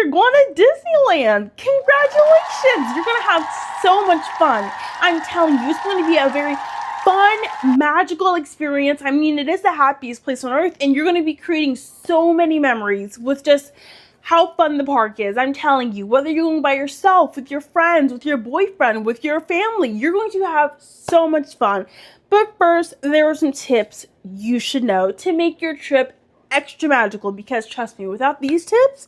you're going to Disneyland. Congratulations. You're going to have so much fun. I'm telling you, it's going to be a very fun, magical experience. I mean, it is the happiest place on earth, and you're going to be creating so many memories with just how fun the park is. I'm telling you, whether you're going by yourself, with your friends, with your boyfriend, with your family, you're going to have so much fun. But first, there are some tips you should know to make your trip extra magical, because trust me, without these tips,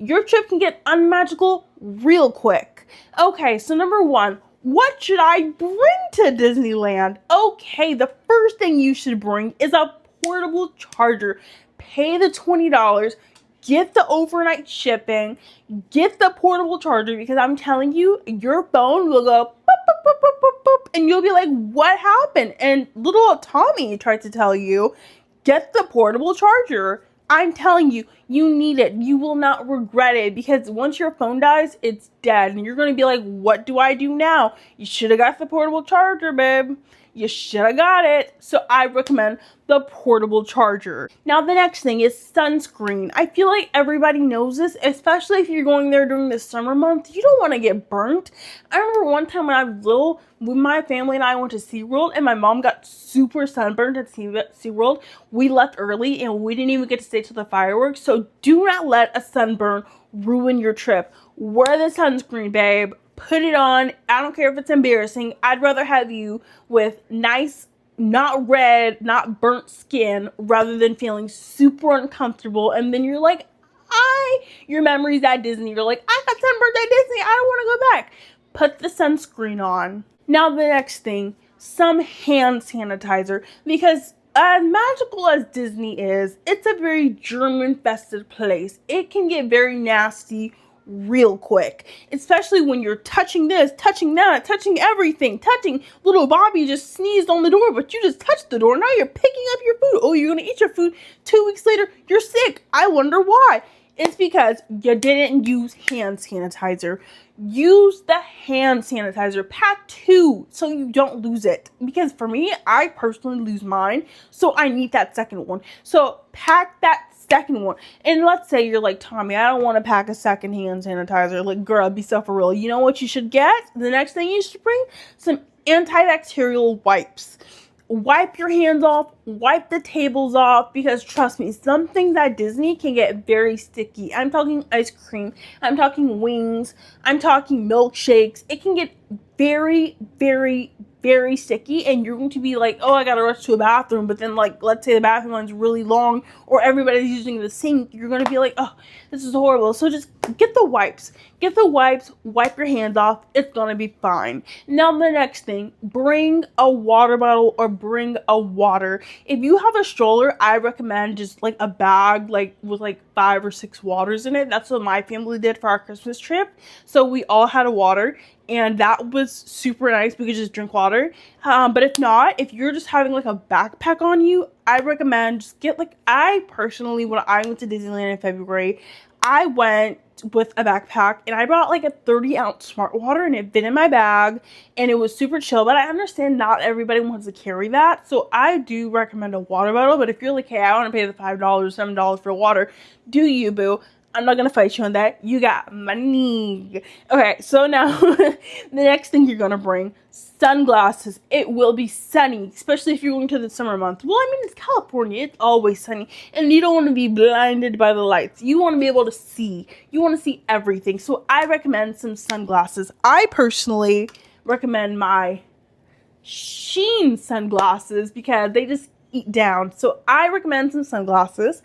your trip can get unmagical real quick. Okay, so number one, what should I bring to Disneyland? Okay, the first thing you should bring is a portable charger. Pay the $20, get the overnight shipping, get the portable charger, because I'm telling you, your phone will go boop, boop, boop, boop, boop, boop, and you'll be like, what happened? And little Tommy tried to tell you, get the portable charger. I'm telling you, you need it. You will not regret it, because once your phone dies, it's dead. And you're going to be like, what do I do now? You should have got the portable charger, babe. You should have got it. So I recommend the portable charger. Now the next thing is sunscreen. I feel like everybody knows this, especially if you're going there during the summer month. You don't want to get burnt. I remember one time when I was little, when my family and I went to SeaWorld and my mom got super sunburned at SeaWorld. We left early and we didn't even get to stay till the fireworks. So do not let a sunburn ruin your trip. Wear the sunscreen, babe. Put it on. I don't care if it's embarrassing. I'd rather have you with nice, not red, not burnt skin, rather than feeling super uncomfortable. And then you're like, your memories at Disney. You're like, I got sunburned at Disney. I don't want to go back. Put the sunscreen on. Now the next thing, some hand sanitizer, because as magical as Disney is, it's a very germ-infested place. It can get very nasty real quick, especially when you're touching this, touching that, touching everything, touching. Little Bobby just sneezed on the door, but you just touched the door. Now you're picking up your food. Oh, you're gonna eat your food. 2 weeks later, you're sick. I wonder why. It's because you didn't use hand sanitizer. Use the hand sanitizer. Pack 2 so you don't lose it. Because for me, I personally lose mine, so I need that second one. So pack that second one. And let's say you're like, Tommy, I don't want to pack a second hand sanitizer. Like, girl, be so for real. You know what you should get? The next thing you should bring? Some antibacterial wipes. Wipe your hands off, wipe the tables off, because trust me, some things at Disney can get very sticky. I'm talking ice cream, I'm talking wings, I'm talking milkshakes. It can get very, very, very sticky, and you're going to be like, oh, I gotta rush to a bathroom. But then, like, let's say the bathroom line's really long, or everybody's using the sink, you're gonna be like, oh, this is horrible. So just get the wipes. Get the wipes, wipe your hands off. It's gonna be fine. Now the next thing, bring a water bottle or bring a water. If you have a stroller, I recommend just like a bag like with like 5 or 6 waters in it. That's what my family did for our Christmas trip. So we all had a water, and that was super nice. We could just drink water. But if not, if you're just having like a backpack on you, I recommend just get like, I personally, when I went to Disneyland in February, I went with a backpack and I brought like a 30-ounce smart water, and it fit in my bag and it was super chill. But I understand not everybody wants to carry that, so I do recommend a water bottle. But if you're like, hey, I want to pay the $5, $7 for water, do you, boo? I'm not gonna fight you on that. You got money. Okay, so now the next thing you're gonna bring, sunglasses. It will be sunny, especially if you're going to the summer months. Well, I mean, it's California. It's always sunny, and you don't want to be blinded by the lights. You want to be able to see. You want to see everything. So I recommend some sunglasses. I personally recommend my Sheen sunglasses because they just eat down. So I recommend some sunglasses.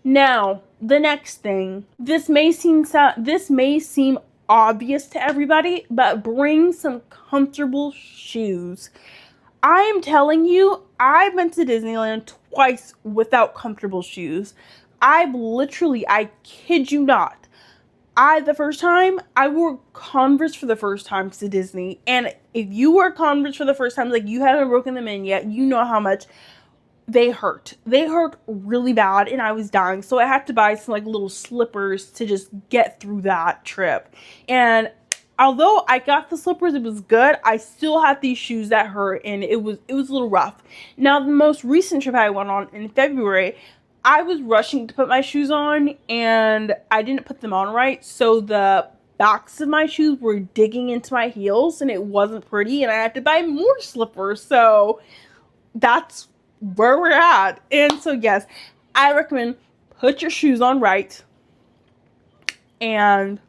Now, the next thing, this may seem obvious to everybody, but bring some comfortable shoes. I am telling you, I've been to Disneyland twice without comfortable shoes. I kid you not, the first time, I wore Converse for the first time to Disney. And if you wear Converse for the first time, like you haven't broken them in yet, you know how much they hurt. They hurt really bad, and I was dying. So I had to buy some like little slippers to just get through that trip. And although I got the slippers, it was good, I still had these shoes that hurt, and it was a little rough. Now, the most recent trip I went on in February, I was rushing to put my shoes on and I didn't put them on right, so the backs of my shoes were digging into my heels and it wasn't pretty, and I had to buy more slippers. So that's where we're at. And so yes, I recommend put your shoes on right and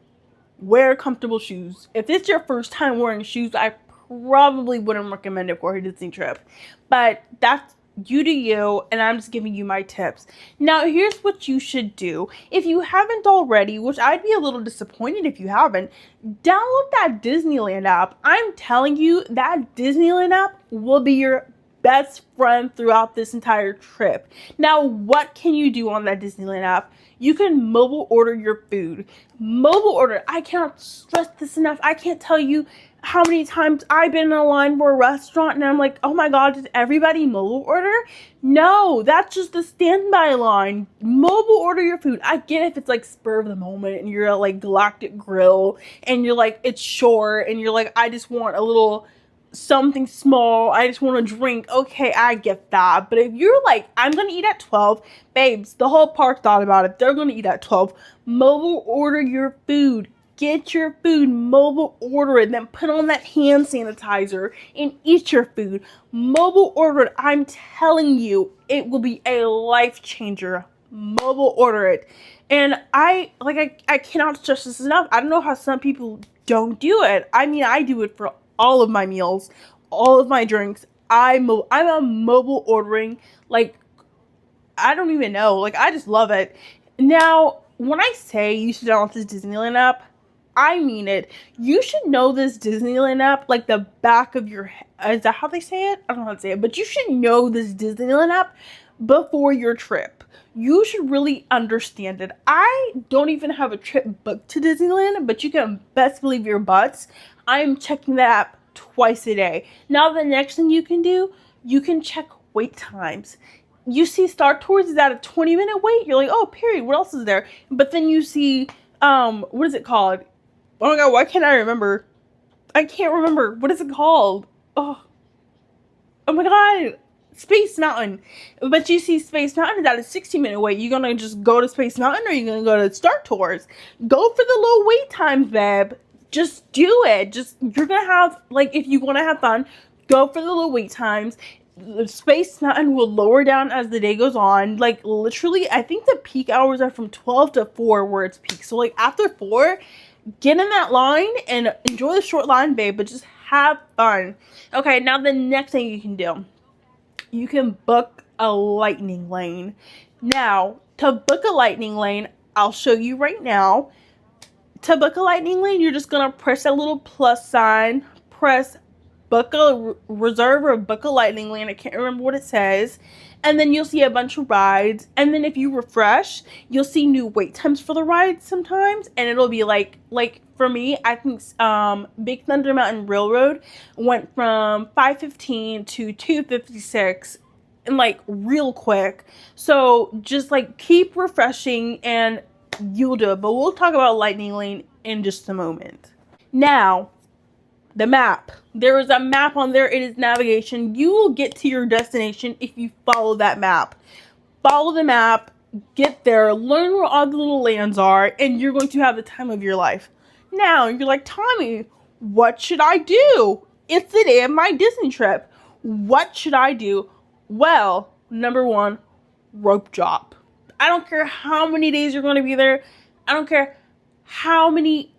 wear comfortable shoes. If it's your first time wearing shoes, I probably wouldn't recommend it for a Disney trip. But that's you do you, and I'm just giving you my tips. Now, here's what you should do. If you haven't already, which I'd be a little disappointed if you haven't, download that Disneyland app. I'm telling you, that Disneyland app will be your best friend throughout this entire trip. Now, what can you do on that Disneyland app? You can mobile order your food. Mobile order. I cannot stress this enough. I can't tell you how many times I've been in a line for a restaurant and I'm like, oh my god, does everybody mobile order? No, that's just the standby line. Mobile order your food. I get if it's like spur of the moment and you're at like Galactic Grill and you're like, it's short and you're like, I just want a little something small, I just want to drink. Okay, I get that. But if you're like, I'm gonna eat at 12, babes, the whole park thought about it. They're gonna eat at 12. Mobile order your food. Get your food, mobile order it, then put on that hand sanitizer and eat your food. Mobile order it. I'm telling you, it will be a life changer. Mobile order it. And I cannot stress this enough. I don't know how some people don't do it. I mean, I do it for all of my meals, all of my drinks. I'm a mobile ordering, like, I don't even know. Like, I just love it. Now, when I say you should download this Disneyland app, I mean it. You should know this Disneyland app like the back of your head. Is that how they say it? I don't know how to say it. But you should know this Disneyland app before your trip. You should really understand it. I don't even have a trip booked to Disneyland, but you can best believe your butts, I'm checking that app twice a day. Now, the next thing you can do, you can check wait times. You see Star Tours is at a 20-minute wait. You're like, oh, period. What else is there? But then you see, what is it called? Oh my god, why can't I remember? I can't remember. What is it called? Oh my god. Space Mountain. But you see Space Mountain is at a 60-minute wait. You gonna just go to Space Mountain or you gonna go to Star Tours? Go for the low wait times, babe. Just do it. You're gonna have, like, if you want to have fun, go for the low wait times. The Space Mountain will lower down as the day goes on. Like, literally, I think the peak hours are from 12 to 4 where it's peak. So, like, after 4, get in that line and enjoy the short line, babe, but just have fun. Okay, now the next thing you can do. You can book a lightning lane. Now, to book a lightning lane, I'll show you right now. To book a lightning lane, you're just going to press that little plus sign, press book a reserve or book a lightning lane. I can't remember what it says. And then you'll see a bunch of rides. And then if you refresh, you'll see new wait times for the rides sometimes. And it'll be like for me, I think Big Thunder Mountain Railroad went from 5:15 to 2:56 and like real quick. So just like keep refreshing and you'll do it. But we'll talk about lightning lane in just a moment. Now, the map. There is a map on there. It is navigation. You will get to your destination if you follow that map. Follow the map, get there, learn where all the little lands are, and you're going to have the time of your life. Now, you're like, Tommy, what should I do? It's the day of my Disney trip. What should I do? Well, number 1, rope drop. I don't care how many days you're going to be there. I don't care how many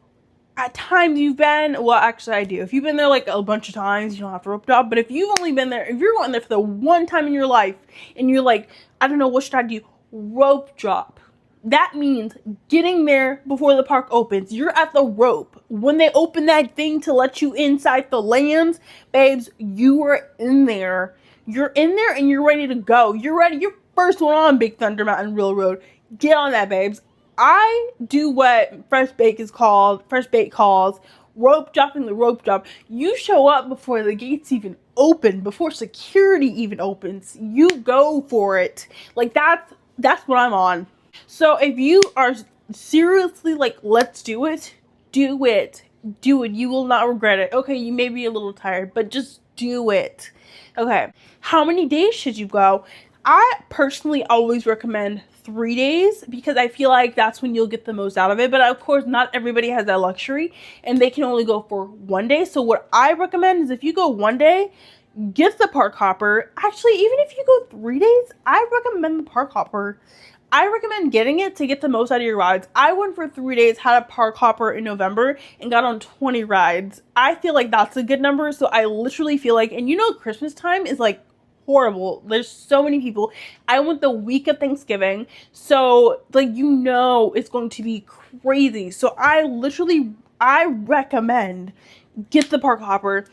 times you've been. Well, actually, I do. If you've been there like a bunch of times, you don't have to rope drop. But if you've only been there, if you're going there for the one time in your life and you're like, I don't know, what should I do? Rope drop. That means getting there before the park opens. You're at the rope. When they open that thing to let you inside the lands, babes, you are in there. You're in there and you're ready to go. You're ready. You're first one on Big Thunder Mountain Railroad. Get on that, babes. I do what Fresh Bake calls rope dropping the rope drop. You show up before the gates even open, before security even opens. You go for it. Like, that's what I'm on. So if you are seriously like, let's do it, do it. Do it. You will not regret it. Okay, you may be a little tired, but just do it. Okay, how many days should you go? I personally always recommend 3 days because I feel like that's when you'll get the most out of it. But of course, not everybody has that luxury and they can only go for 1 day. So what I recommend is if you go 1 day, get the park hopper. Actually, even if you go 3 days, I recommend the park hopper. I recommend getting it to get the most out of your rides. I went for 3 days, had a park hopper in November, and got on 20 rides. I feel like that's a good number. So I literally feel like, and you know, Christmas time is like horrible. There's so many people. I went the week of Thanksgiving. So like, you know, it's going to be crazy. So I recommend get the park hopper.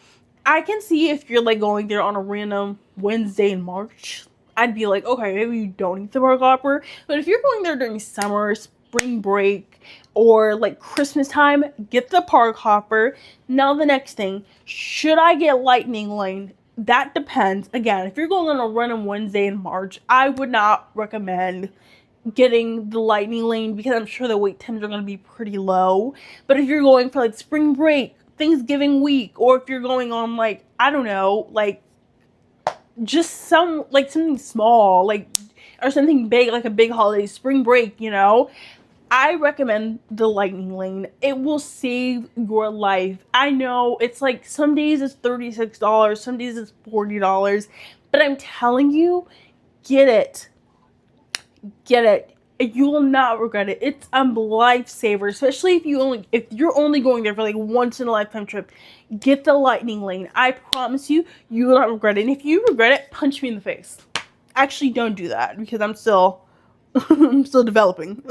I can see if you're like going there on a random Wednesday in March, I'd be like, okay, maybe you don't need the park hopper. But if you're going there during summer, spring break, or like Christmas time, get the park hopper. Now the next thing, should I get Lightning Lane? That depends. Again, if you're going on a random Wednesday in March, I would not recommend getting the Lightning Lane because I'm sure the wait times are going to be pretty low. But if you're going for like spring break, Thanksgiving week, or if you're going on like, I don't know, like just something small, like, or something big, like a big holiday, spring break, you know, I recommend the Lightning Lane. It will save your life. I know it's like some days it's $36, some days it's $40, but I'm telling you, get it. Get it. You will not regret it. It's a lifesaver, especially if you're only going there for like once in a lifetime trip. Get the Lightning Lane. I promise you, you will not regret it. And if you regret it, punch me in the face. Actually, don't do that because I'm still developing.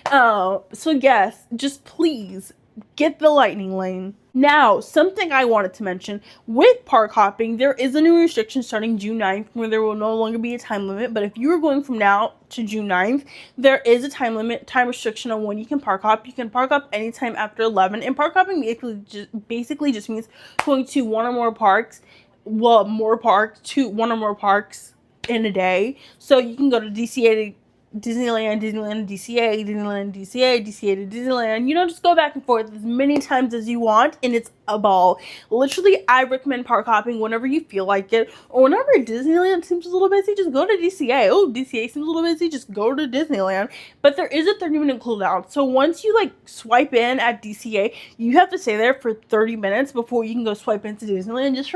So yes, just please get the Lightning Lane. Now, something I wanted to mention, with park hopping, there is a new restriction starting June 9th where there will no longer be a time limit. But if you are going from now to June 9th, there is a time restriction on when you can park hop. You can park hop anytime after 11. And park hopping basically just means going to one or more parks. Well, one or more parks in a day. So you can go to Disneyland, DCA, Disneyland, DCA, DCA to Disneyland. You know, just go back and forth as many times as you want, and it's a ball. Literally, I recommend park hopping whenever you feel like it, or whenever Disneyland seems a little busy, just go to DCA. Oh, DCA seems a little busy, just go to Disneyland. But there is a 30-minute cooldown, so once you like swipe in at DCA, you have to stay there for 30 minutes before you can go swipe into Disneyland, just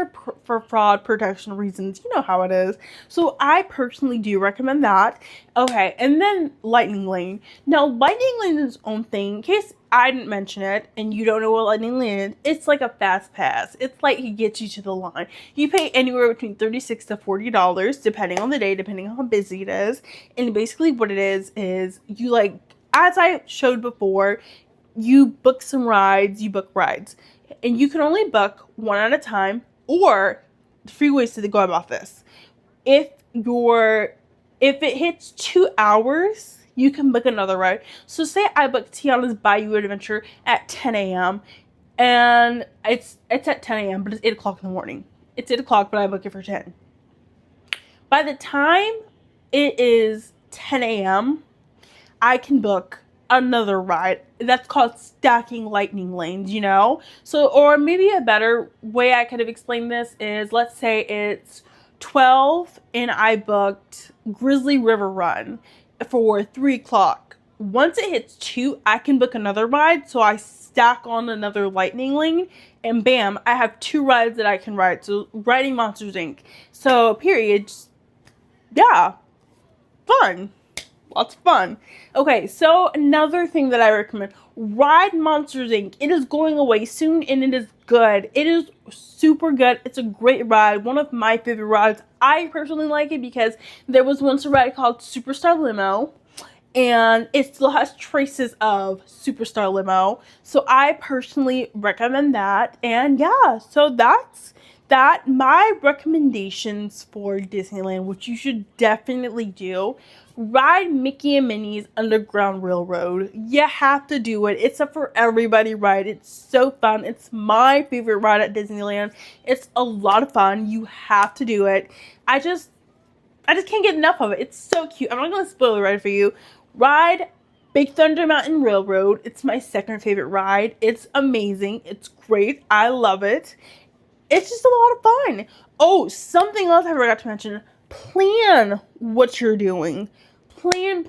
for fraud protection reasons. You know how it is. So I personally do recommend that. Okay, and then Lightning Lane. Now, Lightning Lane is its own thing. In case I didn't mention it and you don't know what Lightning Lane is, it's like a fast pass. It's like it gets you to the line. You pay anywhere between $36 to $40, depending on the day, depending on how busy it is. And basically what it is you like, as I showed before, you book rides. And you can only book one at a time, or 3 ways to go about this. If it hits 2 hours, you can book another ride. So say I booked Tiana's Bayou Adventure at 10 a.m. and it's at 10 a.m. but it's 8 o'clock in the morning. It's 8 o'clock, but I book it for 10. By the time it is 10 a.m., I can book another ride. That's called stacking Lightning Lanes, you know? So, or maybe a better way I could have explained this is, let's say it's 12 and I booked Grizzly River Run for 3 o'clock. Once it hits 2, I can book another ride, so I stack on another Lightning Lane, and bam, I have 2 rides that I can ride. So riding Monsters Inc. So period. Yeah, fun. Lots of fun. Okay, so another thing that I recommend, ride Monsters Inc. It is going away soon, and it is good. It is super good. It's a great ride. One of my favorite rides. I personally like it because there was once a ride called Superstar Limo, and it still has traces of Superstar Limo. So I personally recommend that. And yeah, so that's that. My recommendations for Disneyland, which you should definitely do. Ride Mickey and Minnie's Underground Railroad. You have to do it. It's a for everybody ride. It's so fun. It's my favorite ride at Disneyland. It's a lot of fun. You have to do it. I just can't get enough of it. It's so cute. I'm not going to spoil the ride for you. Ride Big Thunder Mountain Railroad. It's my second favorite ride. It's amazing. It's great. I love it. It's just a lot of fun. Oh, something else I forgot to mention. plan what you're doing. Plan.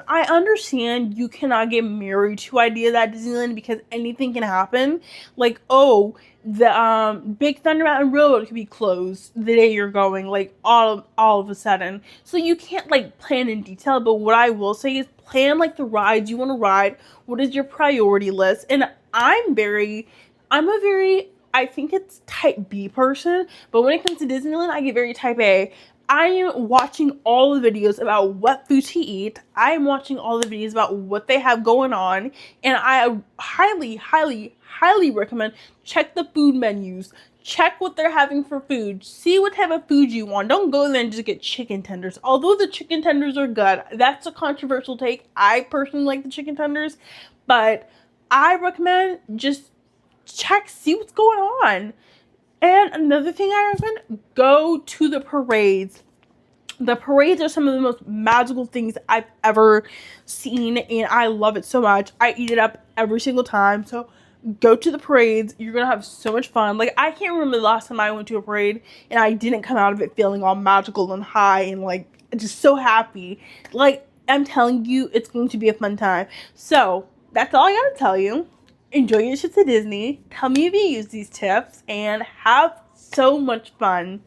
I understand you cannot get married to ideas at Disneyland because anything can happen. Like, oh, the Big Thunder Mountain Railroad could be closed the day you're going, like all of a sudden. So you can't like plan in detail. But what I will say is plan like the rides you want to ride. What is your priority list? And I'm a very, I think it's type B person, but when it comes to Disneyland, I get very type A. I am watching all the videos about what food to eat. I am watching all the videos about what they have going on. And I highly recommend check the food menus. Check what they're having for food. See what type of food you want. Don't go there and just get chicken tenders. Although the chicken tenders are good. That's a controversial take. I personally like the chicken tenders. But I recommend just check, see what's going on. And another thing I recommend, go to the parades. The parades are some of the most magical things I've ever seen, and I love it so much. I eat it up every single time. So go to the parades. You're going to have so much fun. Like, I can't remember the last time I went to a parade and I didn't come out of it feeling all magical and high and, like, just so happy. Like, I'm telling you, it's going to be a fun time. So that's all I got to tell you. Enjoy your trips to Disney. Tell me if you use these tips and have so much fun.